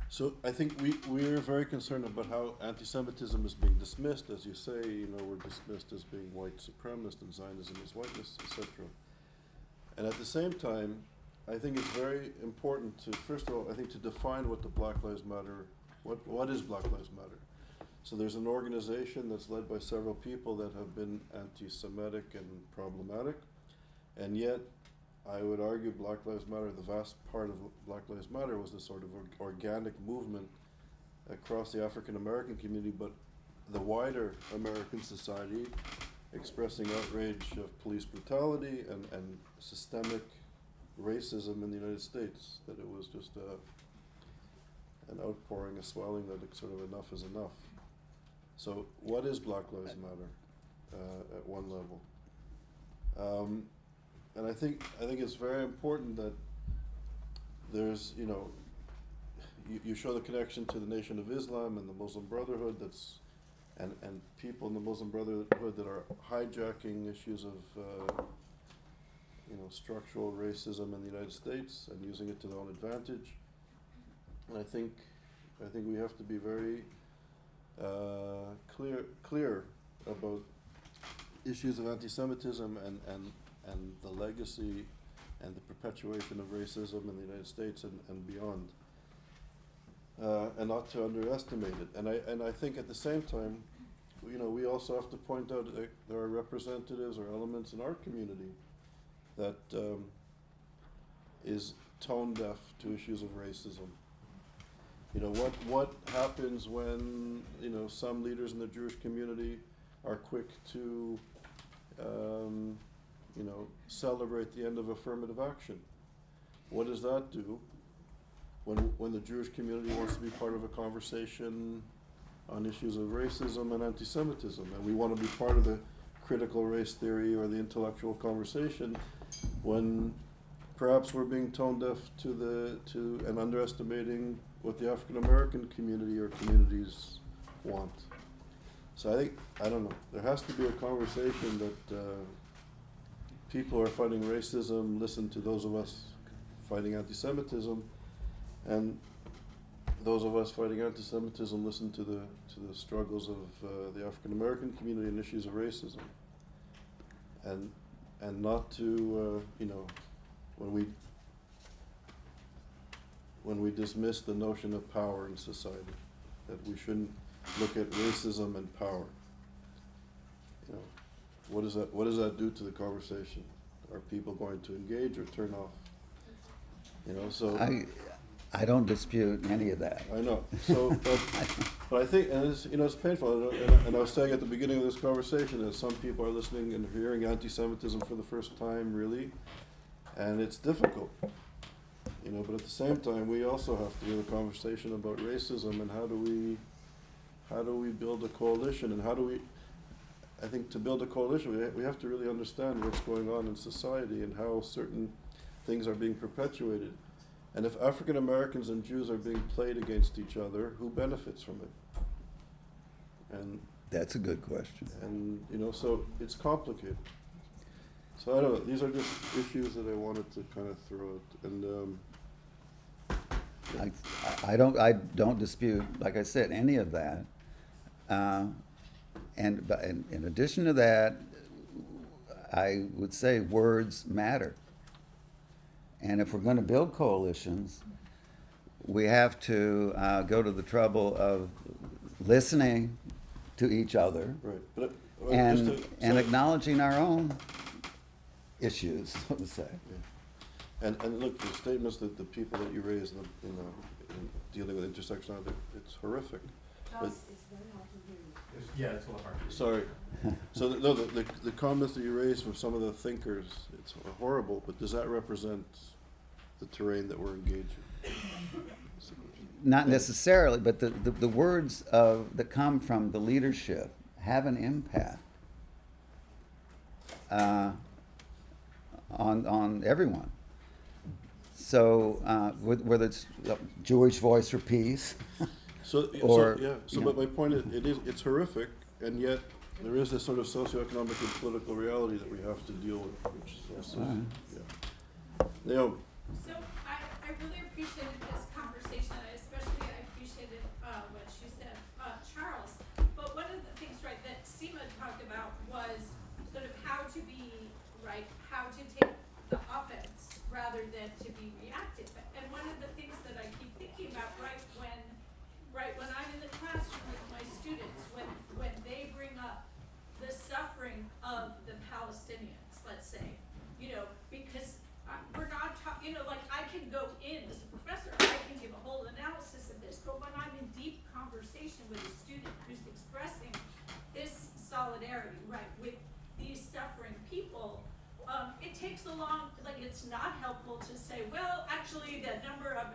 So I think we're very concerned about how anti-Semitism is being dismissed. As you say, we're dismissed as being white supremacist and Zionism is whiteness, etc. And at the same time, I think it's very important to, first of all, I think to define what the Black Lives Matter, what is Black Lives Matter? So there's an organization that's led by several people that have been anti-Semitic and problematic, and yet I would argue Black Lives Matter, the vast part of Black Lives Matter was this sort of organic movement across the African American community, but the wider American society expressing outrage of police brutality and systemic racism in the United States, that it was just an outpouring, a swelling that sort of enough is enough. So what is Black Lives Matter at one level? And I think it's very important that there's, you show the connection to the Nation of Islam and the Muslim Brotherhood and people in the Muslim Brotherhood that are hijacking issues of structural racism in the United States and using it to their own advantage. And I think we have to be very clear about issues of anti-Semitism and the legacy and the perpetuation of racism in the United States and beyond, and not to underestimate it. And I think at the same time, we also have to point out that there are representatives or elements in our community that is tone deaf to issues of racism. What happens when some leaders in the Jewish community are quick to celebrate the end of affirmative action? What does that do when the Jewish community wants to be part of a conversation on issues of racism and anti-Semitism, and we want to be part of the critical race theory or the intellectual conversation, when perhaps we're being tone deaf to and underestimating what the African American community or communities want. So I don't know, there has to be a conversation that people are fighting racism, listen to those of us fighting anti-Semitism, and those of us fighting anti-Semitism listen to the struggles of the African American community and issues of racism, and not to when we dismiss the notion of power in society, that we shouldn't look at racism and power. What does that do to the conversation? Are people going to engage or turn off? So I don't dispute any of that. I know. So, but I think, and it's painful. And I was saying at the beginning of this conversation that some people are listening and hearing anti-Semitism for the first time, really, and it's difficult. But at the same time, we also have to have a conversation about racism and how do we build a coalition, and I think to build a coalition, we have to really understand what's going on in society and how certain things are being perpetuated. And if African Americans and Jews are being played against each other, who benefits from it? And That's a good question. And so it's complicated. So I don't know. These are just issues that I wanted to kind of throw out. And I don't dispute, like I said, any of that. But in addition to that, I would say words matter. And if we're going to build coalitions, we have to go to the trouble of listening to each other, right, but and acknowledging our own issues, so to say. Yeah. And look, the statements that the people that you raised in dealing with intersectionality, it's horrific. It's very hard to hear you. Yeah, it's a little hard. Sorry. So the comments that you raised from some of the thinkers, it's horrible, but does that represent the terrain that we're engaged in? Not necessarily, but the words that come from the leadership have an impact on everyone. So whether it's Jewish Voice for Peace, Or, So, you but know. my point is, it's horrific, and yet there is this sort of socioeconomic and political reality that we have to deal with, which is also, Naomi. So I really appreciated this conversation, and especially I appreciated what she said, Charles. But one of the things, right, that Seema talked about was sort of how to be, right, how to take the offense rather than to be reactive. And one of the things that I keep thinking about, when I'm in the classroom with my students, when they bring up the suffering of the Palestinians, let's say, because we're not talking, like I can go in as a professor, I can give a whole analysis of this, but when I'm in deep conversation with a student who's expressing this solidarity, right, with these suffering people, it takes a long, it's not helpful to say, well, actually the number of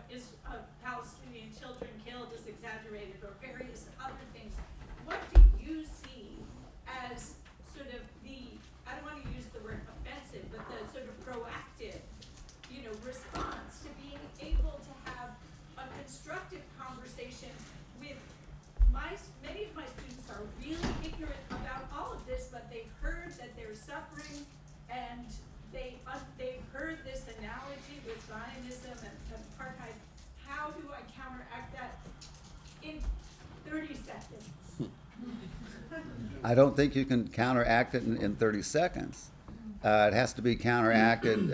Palestinian children killed is exaggerated, or various other things. What do you see as sort of I don't want to use the word offensive, but the sort of proactive, response to being able to have a constructive conversation with many of my students are really ignorant about all of this, but they've heard that they're suffering, and they've heard this analogy with Zionism and apartheid. How do I counteract that in 30 seconds? I don't think you can counteract it in 30 seconds. It has to be counteracted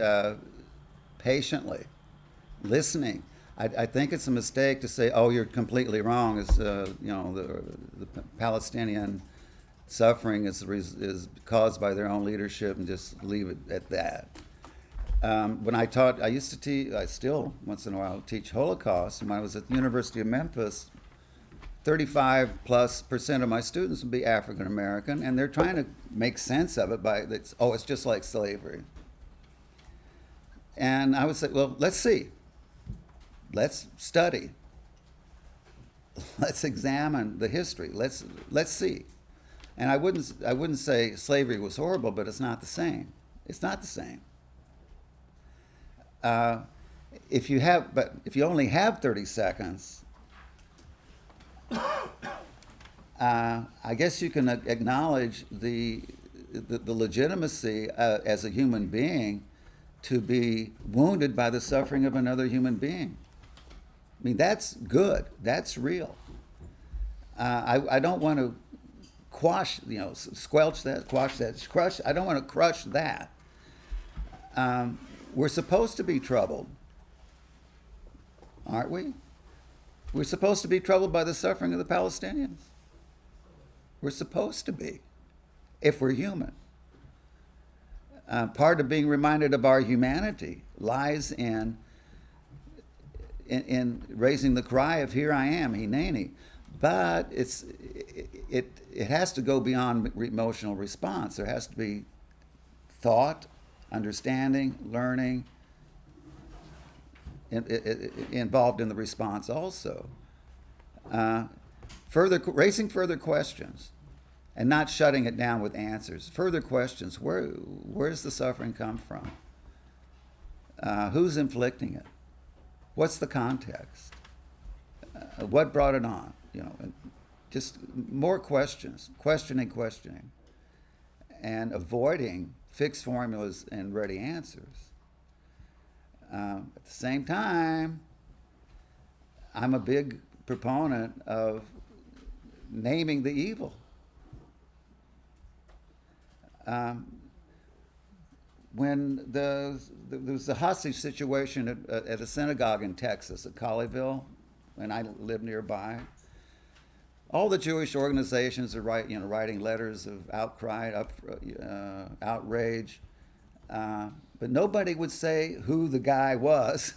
patiently, listening. I think it's a mistake to say, "Oh, you're completely wrong." The Palestinian suffering is caused by their own leadership, and just leave it at that. When I used to teach. I still once in a while teach Holocaust. And when I was at the University of Memphis, 35+% of my students would be African American, and they're trying to make sense of it by it's just like slavery. And I would say, well, let's see. Let's study. Let's examine the history. Let's see. And I wouldn't say slavery was horrible, but it's not the same. It's not the same. If you only have 30 seconds, I guess you can acknowledge the legitimacy as a human being to be wounded by the suffering of another human being. I mean, that's good. That's real. I don't want to squelch that, quash that, crush. I don't want to crush that. We're supposed to be troubled, aren't we? We're supposed to be troubled by the suffering of the Palestinians. We're supposed to be, if we're human. Part of being reminded of our humanity lies in raising the cry of "Here I am, Hineni." But it has to go beyond emotional response. There has to be thought, understanding, learning involved in the response also. Raising further questions and not shutting it down with answers. Further questions. Where does the suffering come from? Who's inflicting it? What's the context? What brought it on? Just more questions, questioning, and avoiding fixed formulas and ready answers. At the same time, I'm a big proponent of naming the evil. When there was a hostage situation at a synagogue in Texas, at Colleyville, and I lived nearby, all the Jewish organizations are writing letters of outcry, outrage, but nobody would say who the guy was,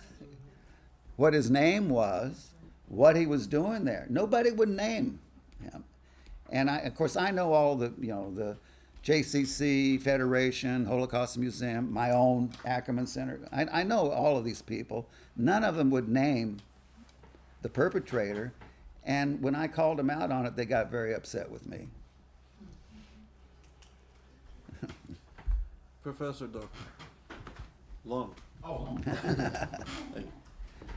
what his name was, what he was doing there. Nobody would name him. And of course, I know all the JCC, Federation, Holocaust Museum, my own Ackerman Center. I know all of these people. None of them would name the perpetrator. And when I called them out on it, they got very upset with me. Professor Dr. Long. Oh, Thank you.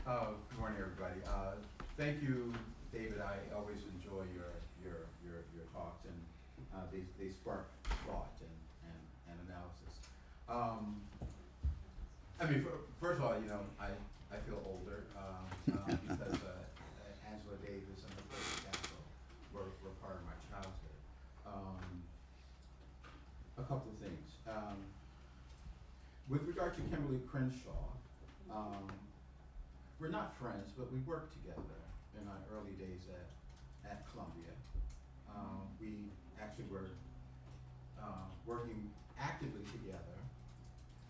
good morning, everybody. Thank you, David. I always enjoy your talks, and they spark thought and analysis. I mean, first of all, you know, I feel older because Angela Davis and her first Castle were part of my childhood. A couple of things. With regard to Kimberly Crenshaw, we're not friends, but we worked together in our early days at Columbia. We actually were working actively together,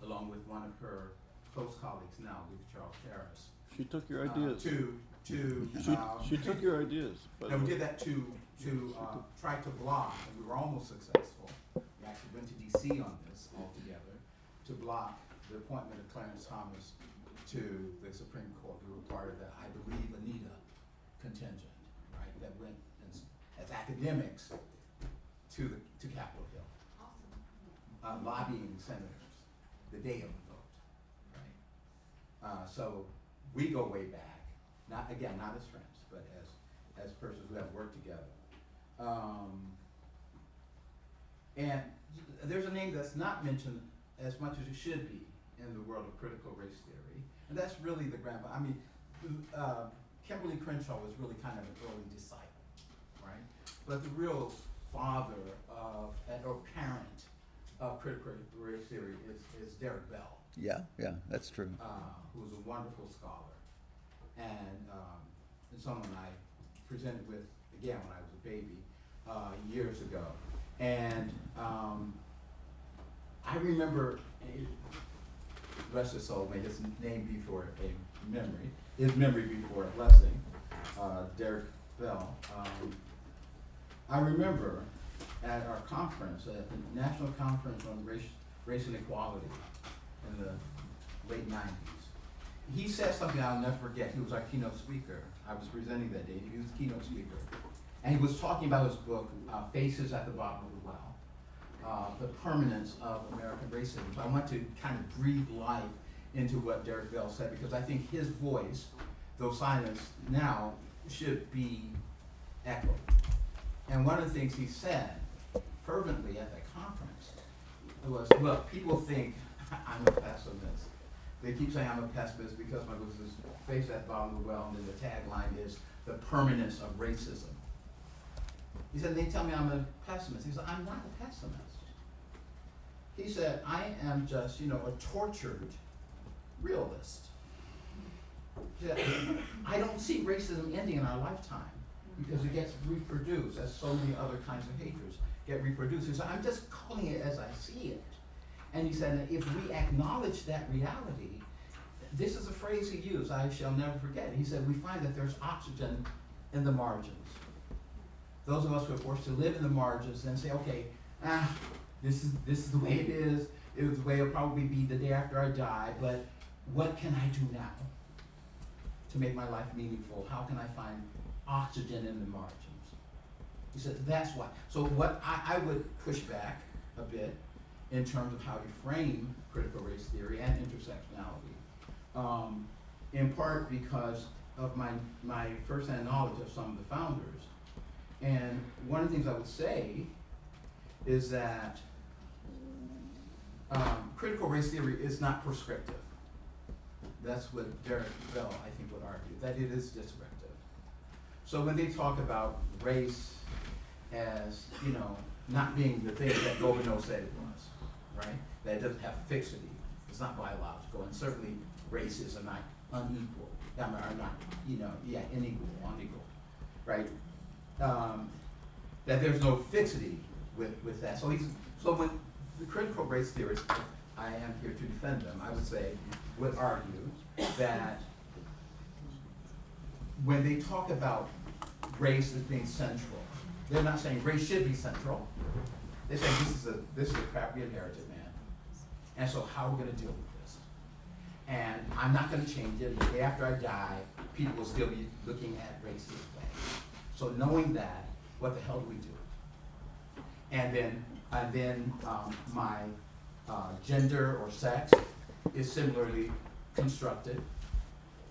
along with one of her close colleagues now, with Charles Harris. She took your ideas. She took your ideas. by the No, we way. did that to try to block, and we were almost successful. We actually went to DC on this altogether, to block the appointment of Clarence Thomas to the Supreme Court, who required the, I believe, Anita contingent, right, that went as academics to Capitol Hill. Awesome. Lobbying senators the day of the vote, right? So we go way back, not as friends, but as persons who have worked together. And there's a name that's not mentioned as much as it should be in the world of critical race theory, and that's really the grandpa. I mean, Kimberly Crenshaw was really kind of an early disciple, right? But the real father of, or parent of critical race theory is Derek Bell, Yeah, that's true. who was a wonderful scholar, and someone I presented with, again, when I was a baby, years ago. And I remember, rest his soul, may his name be for a memory, his memory be for a blessing, Derek Bell. I remember at our conference, at the National Conference on Race and Equality in the late 90s, he said something I'll never forget. He was our keynote speaker. I was presenting that day, and he was the keynote speaker. And he was talking about his book, Faces at the Bottom of the Well, the permanence of American racism. So I want to kind of breathe life into what Derek Bell said, because I think his voice, though silenced now, should be echoed. And one of the things he said fervently at that conference was, look, people think I'm a pessimist. They keep saying I'm a pessimist because my book is Face at the Bottom of the Well, and then the tagline is the permanence of racism. He said, they tell me I'm a pessimist. He said, I'm not a pessimist. He said, I am just, a tortured realist. He said, I don't see racism ending in our lifetime because it gets reproduced, as so many other kinds of hatreds get reproduced. He said, I'm just calling it as I see it. And he said, if we acknowledge that reality, this is a phrase he used, I shall never forget. He said, we find that there's oxygen in the margins. Those of us who are forced to live in the margins then say, okay, this is the way it is. It was the way it'll probably be the day after I die, but what can I do now to make my life meaningful? How can I find oxygen in the margins? He said, that's why. So what I would push back a bit in terms of how you frame critical race theory and intersectionality, in part because of my first-hand knowledge of some of the founders. And one of the things I would say is that critical race theory is not prescriptive. That's what Derek Bell, I think, would argue, that it is descriptive. So when they talk about race as, not being the thing that Gobineau said it was, right? That it doesn't have fixity, it's not biological, and certainly races are not unequal, are not, unequal, right? That there's no fixity with that. So when the critical race theorists, I am here to defend them, I would argue that when they talk about race as being central, they're not saying race should be central. They're saying this is a crap we inherited, man. And so how are we gonna deal with this? And I'm not gonna change it. The day after I die, people will still be looking at race this way. So knowing that, what the hell do we do? And then my gender or sex is similarly constructed,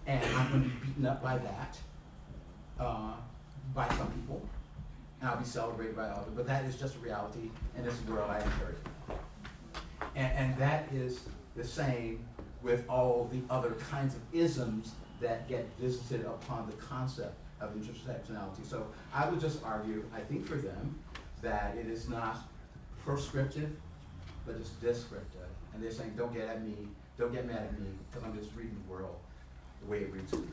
and I'm going to be beaten up by that, by some people, and I'll be celebrated by others, but that is just a reality in this world I inherited. And that is the same with all the other kinds of isms that get visited upon the concept of intersectionality. So I would just argue, I think for them, that it is not proscriptive, but it's descriptive. And they're saying, don't get mad at me, because I'm just reading the world the way it reads to me.